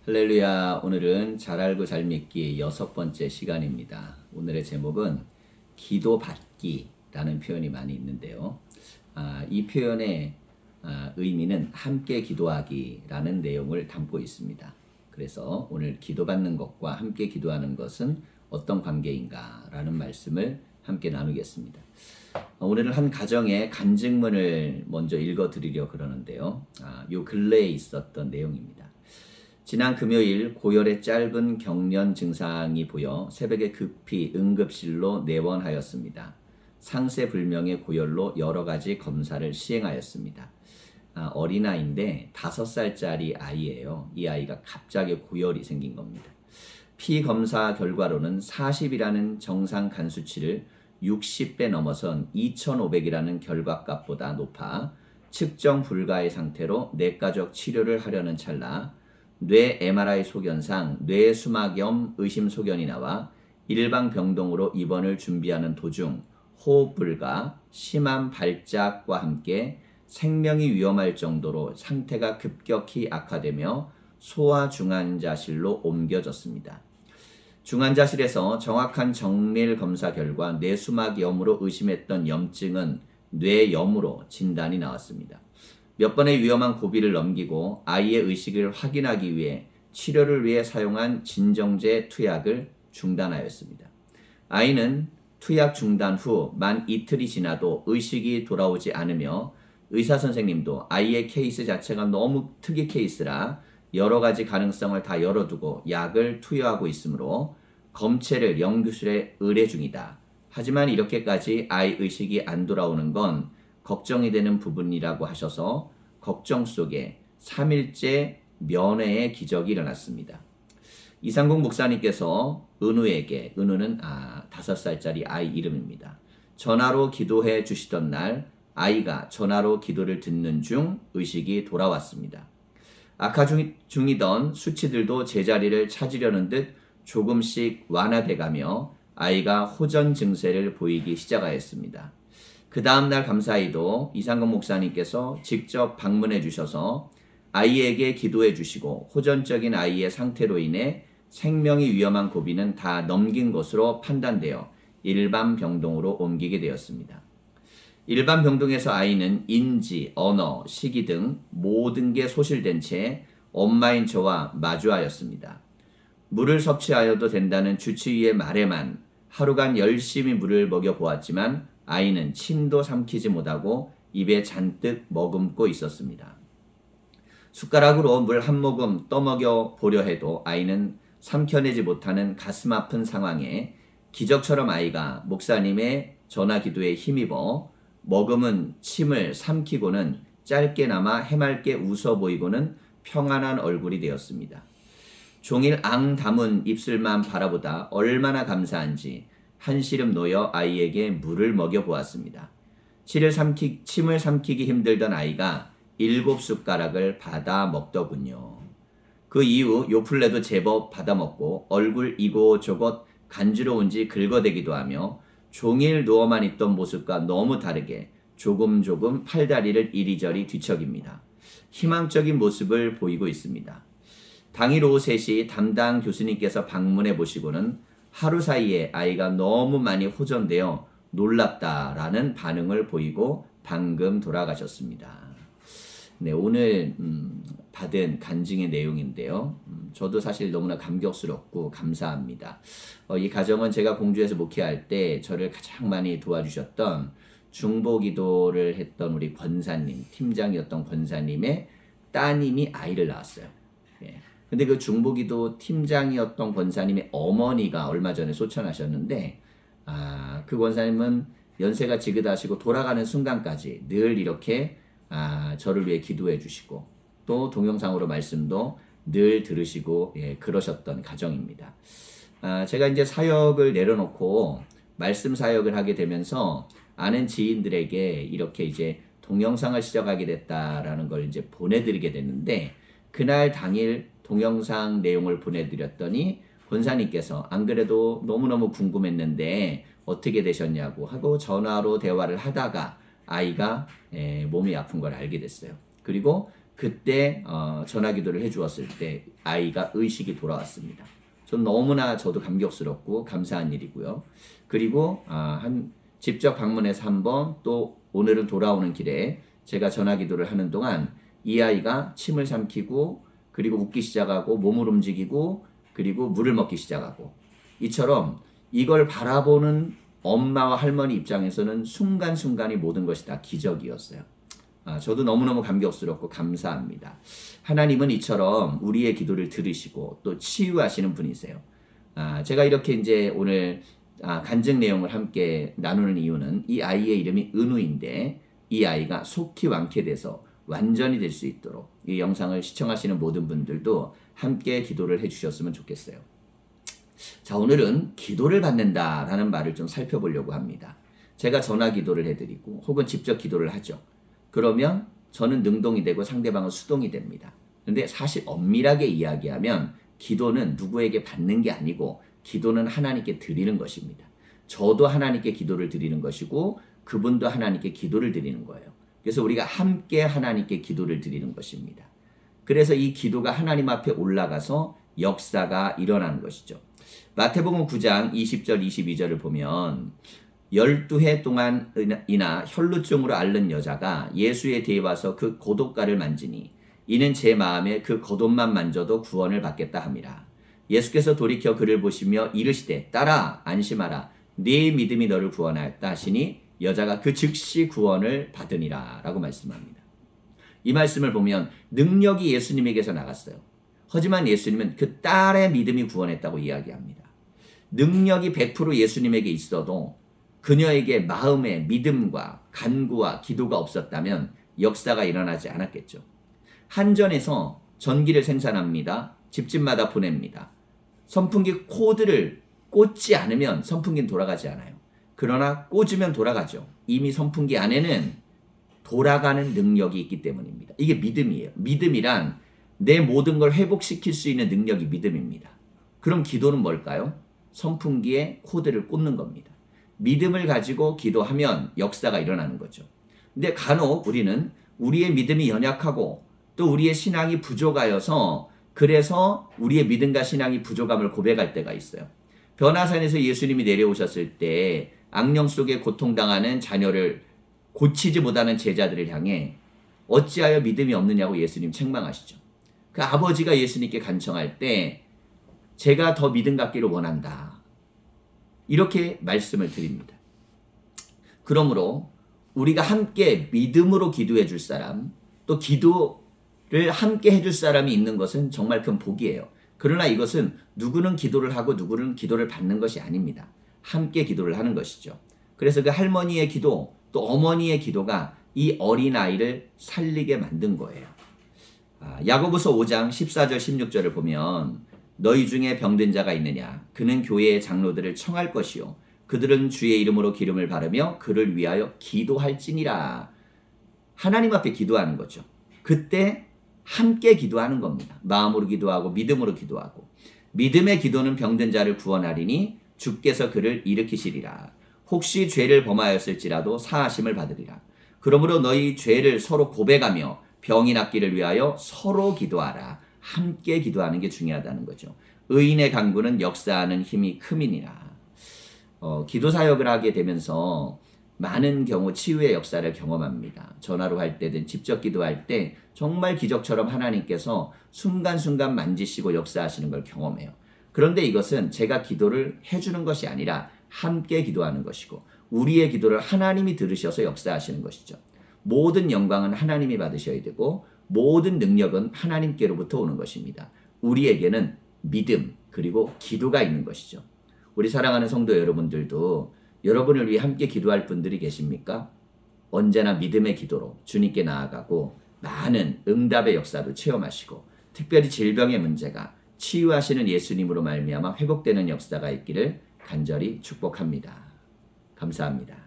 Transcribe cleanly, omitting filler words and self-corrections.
할렐루야. 오늘은 잘 알고 잘 믿기 6번째 시간입니다. 오늘의 제목은 기도받기라는 표현이 많이 있는데요. 이 표현의 의미는 함께 기도하기라는 내용을 담고 있습니다. 그래서 오늘 기도받는 것과 함께 기도하는 것은 어떤 관계인가 라는 말씀을 함께 나누겠습니다. 오늘은 한 가정의 간증문을 먼저 읽어드리려 그러는데요. 요 근래에 있었던 내용입니다. 지난 금요일 고열의 짧은 경련 증상이 보여 새벽에 급히 응급실로 내원하였습니다. 상세 불명의 고열로 여러 가지 검사를 시행하였습니다. 어린아이인데 5살짜리 아이예요. 이 아이가 갑자기 고열이 생긴 겁니다. 피 검사 결과로는 40이라는 정상 간 수치를 60배 넘어선 2500이라는 결과값보다 높아 측정 불가의 상태로 내과적 치료를 하려는 찰나 뇌 MRI 소견상 뇌수막염 의심 소견이 나와 일반병동으로 입원을 준비하는 도중 호흡 불가, 심한 발작과 함께 생명이 위험할 정도로 상태가 급격히 악화되며 소아중환자실로 옮겨졌습니다. 중환자실에서 정확한 정밀 검사 결과 뇌수막염으로 의심했던 염증은 뇌염으로 진단이 나왔습니다. 몇 번의 위험한 고비를 넘기고 아이의 의식을 확인하기 위해 치료를 위해 사용한 진정제 투약을 중단하였습니다. 아이는 투약 중단 후 만 이틀이 지나도 의식이 돌아오지 않으며 의사 선생님도 아이의 케이스 자체가 너무 특이 케이스라 여러 가지 가능성을 다 열어두고 약을 투여하고 있으므로 검체를 영구실에 의뢰 중이다. 하지만 이렇게까지 아이 의식이 안 돌아오는 건 걱정이 되는 부분이라고 하셔서 걱정 속에 3일째 면회의 기적이 일어났습니다. 이상국 목사님께서 은우에게, 은우는 5살짜리 아이 이름입니다. 전화로 기도해 주시던 날 아이가 전화로 기도를 듣는 중 의식이 돌아왔습니다. 악화 중이던 수치들도 제자리를 찾으려는 듯 조금씩 완화돼가며 아이가 호전 증세를 보이기 시작하였습니다. 그 다음날 감사히도 이상근 목사님께서 직접 방문해 주셔서 아이에게 기도해 주시고 호전적인 아이의 상태로 인해 생명이 위험한 고비는 다 넘긴 것으로 판단되어 일반 병동으로 옮기게 되었습니다. 일반 병동에서 아이는 인지, 언어, 식이 등 모든 게 소실된 채 엄마인 저와 마주하였습니다. 물을 섭취하여도 된다는 주치의의 말에만 하루간 열심히 물을 먹여보았지만 아이는 침도 삼키지 못하고 입에 잔뜩 머금고 있었습니다. 숟가락으로 물 한 모금 떠먹여 보려 해도 아이는 삼켜내지 못하는 가슴 아픈 상황에 기적처럼 아이가 목사님의 전화 기도에 힘입어 머금은 침을 삼키고는 짧게나마 해맑게 웃어 보이고는 평안한 얼굴이 되었습니다. 종일 앙 다문 입술만 바라보다 얼마나 감사한지 한시름 놓여 아이에게 물을 먹여보았습니다. 침을 삼키기 힘들던 아이가 7숟가락을 받아 먹더군요. 그 이후 요플레도 제법 받아 먹고 얼굴 이곳저곳 간지러운지 긁어대기도 하며 종일 누워만 있던 모습과 너무 다르게 조금 팔다리를 이리저리 뒤척입니다. 희망적인 모습을 보이고 있습니다. 당일 오후 3시 담당 교수님께서 방문해 보시고는 하루 사이에 아이가 너무 많이 호전되어 놀랍다라는 반응을 보이고 방금 돌아가셨습니다. 네, 오늘 받은 간증의 내용인데요. 저도 사실 너무나 감격스럽고 감사합니다. 이 가정은 제가 공주에서 목회할 때 저를 가장 많이 도와주셨던 중보기도를 했던 우리 권사님, 팀장이었던 권사님의 따님이 아이를 낳았어요. 예. 근데 그 중보기도 팀장이었던 권사님의 어머니가 얼마 전에 소천하셨는데 그 권사님은 연세가 지긋하시고 돌아가는 순간까지 늘 이렇게 저를 위해 기도해 주시고 또 동영상으로 말씀도 늘 들으시고 그러셨던 가정입니다. 제가 이제 사역을 내려놓고 말씀 사역을 하게 되면서 아는 지인들에게 이렇게 이제 동영상을 시작하게 됐다라는 걸 이제 보내드리게 됐는데 그날 당일 동영상 내용을 보내드렸더니 권사님께서 안 그래도 너무너무 궁금했는데 어떻게 되셨냐고 하고 전화로 대화를 하다가 아이가 몸이 아픈 걸 알게 됐어요. 그리고 그때 전화기도를 해주었을 때 아이가 의식이 돌아왔습니다. 전 너무나 저도 감격스럽고 감사한 일이고요. 그리고 직접 방문해서 한번 또 오늘은 돌아오는 길에 제가 전화기도를 하는 동안 이 아이가 침을 삼키고 그리고 웃기 시작하고 몸을 움직이고 그리고 물을 먹기 시작하고 이처럼 이걸 바라보는 엄마와 할머니 입장에서는 순간순간이 모든 것이 다 기적이었어요. 저도 너무너무 감격스럽고 감사합니다. 하나님은 이처럼 우리의 기도를 들으시고 또 치유하시는 분이세요. 제가 이렇게 이제 오늘 간증 내용을 함께 나누는 이유는 이 아이의 이름이 은우인데 이 아이가 속히 완쾌돼서 완전히 될 수 있도록 이 영상을 시청하시는 모든 분들도 함께 기도를 해주셨으면 좋겠어요. 자, 오늘은 기도를 받는다라는 말을 좀 살펴보려고 합니다. 제가 전화 기도를 해드리고 혹은 직접 기도를 하죠. 그러면 저는 능동이 되고 상대방은 수동이 됩니다. 그런데 사실 엄밀하게 이야기하면 기도는 누구에게 받는 게 아니고 기도는 하나님께 드리는 것입니다. 저도 하나님께 기도를 드리는 것이고 그분도 하나님께 기도를 드리는 거예요. 그래서 우리가 함께 하나님께 기도를 드리는 것입니다. 그래서 이 기도가 하나님 앞에 올라가서 역사가 일어나는 것이죠. 마태복음 9장 20절 22절을 보면 12해 동안이나 혈루증으로 앓는 여자가 예수에 대해 와서 그 고독가를 만지니 이는 제 마음에 그 겉옷만 만져도 구원을 받겠다 함이라. 예수께서 돌이켜 그를 보시며 이르시되 딸아 안심하라 네 믿음이 너를 구원하였다 하시니 여자가 그 즉시 구원을 받으니라 라고 말씀합니다. 이 말씀을 보면 능력이 예수님에게서 나갔어요. 하지만 예수님은 그 딸의 믿음이 구원했다고 이야기합니다. 능력이 100% 예수님에게 있어도 그녀에게 마음의 믿음과 간구와 기도가 없었다면 역사가 일어나지 않았겠죠. 한전에서 전기를 생산합니다. 집집마다 보냅니다. 선풍기 코드를 꽂지 않으면 선풍기는 돌아가지 않아요. 그러나 꽂으면 돌아가죠. 이미 선풍기 안에는 돌아가는 능력이 있기 때문입니다. 이게 믿음이에요. 믿음이란 내 모든 걸 회복시킬 수 있는 능력이 믿음입니다. 그럼 기도는 뭘까요? 선풍기에 코드를 꽂는 겁니다. 믿음을 가지고 기도하면 역사가 일어나는 거죠. 근데 간혹 우리는 우리의 믿음이 연약하고 또 우리의 신앙이 부족하여서 그래서 우리의 믿음과 신앙이 부족함을 고백할 때가 있어요. 변화산에서 예수님이 내려오셨을 때 악령 속에 고통당하는 자녀를 고치지 못하는 제자들을 향해 어찌하여 믿음이 없느냐고 예수님 책망하시죠. 그 아버지가 예수님께 간청할 때 제가 더 믿음 갖기를 원한다. 이렇게 말씀을 드립니다. 그러므로 우리가 함께 믿음으로 기도해 줄 사람, 또 기도를 함께 해줄 사람이 있는 것은 정말 큰 복이에요. 그러나 이것은 누구는 기도를 하고 누구는 기도를 받는 것이 아닙니다. 함께 기도를 하는 것이죠. 그래서 그 할머니의 기도, 또 어머니의 기도가 이 어린아이를 살리게 만든 거예요. 야고보서 5장 14절 16절을 보면 너희 중에 병든 자가 있느냐 그는 교회의 장로들을 청할 것이요 그들은 주의 이름으로 기름을 바르며 그를 위하여 기도할지니라. 하나님 앞에 기도하는 거죠. 그때 함께 기도하는 겁니다. 마음으로 기도하고 믿음으로 기도하고 믿음의 기도는 병든 자를 구원하리니 주께서 그를 일으키시리라. 혹시 죄를 범하였을지라도 사하심을 받으리라. 그러므로 너희 죄를 서로 고백하며 병이 낫기를 위하여 서로 기도하라. 함께 기도하는 게 중요하다는 거죠. 의인의 간구는 역사하는 힘이 큼이니라. 기도 사역을 하게 되면서 많은 경우 치유의 역사를 경험합니다. 전화로 할 때든 직접 기도할 때 정말 기적처럼 하나님께서 순간순간 만지시고 역사하시는 걸 경험해요. 그런데 이것은 제가 기도를 해주는 것이 아니라 함께 기도하는 것이고 우리의 기도를 하나님이 들으셔서 역사하시는 것이죠. 모든 영광은 하나님이 받으셔야 되고 모든 능력은 하나님께로부터 오는 것입니다. 우리에게는 믿음 그리고 기도가 있는 것이죠. 우리 사랑하는 성도 여러분들도 여러분을 위해 함께 기도할 분들이 계십니까? 언제나 믿음의 기도로 주님께 나아가고 많은 응답의 역사도 체험하시고 특별히 질병의 문제가 치유하시는 예수님으로 말미암아 회복되는 역사가 있기를 간절히 축복합니다. 감사합니다.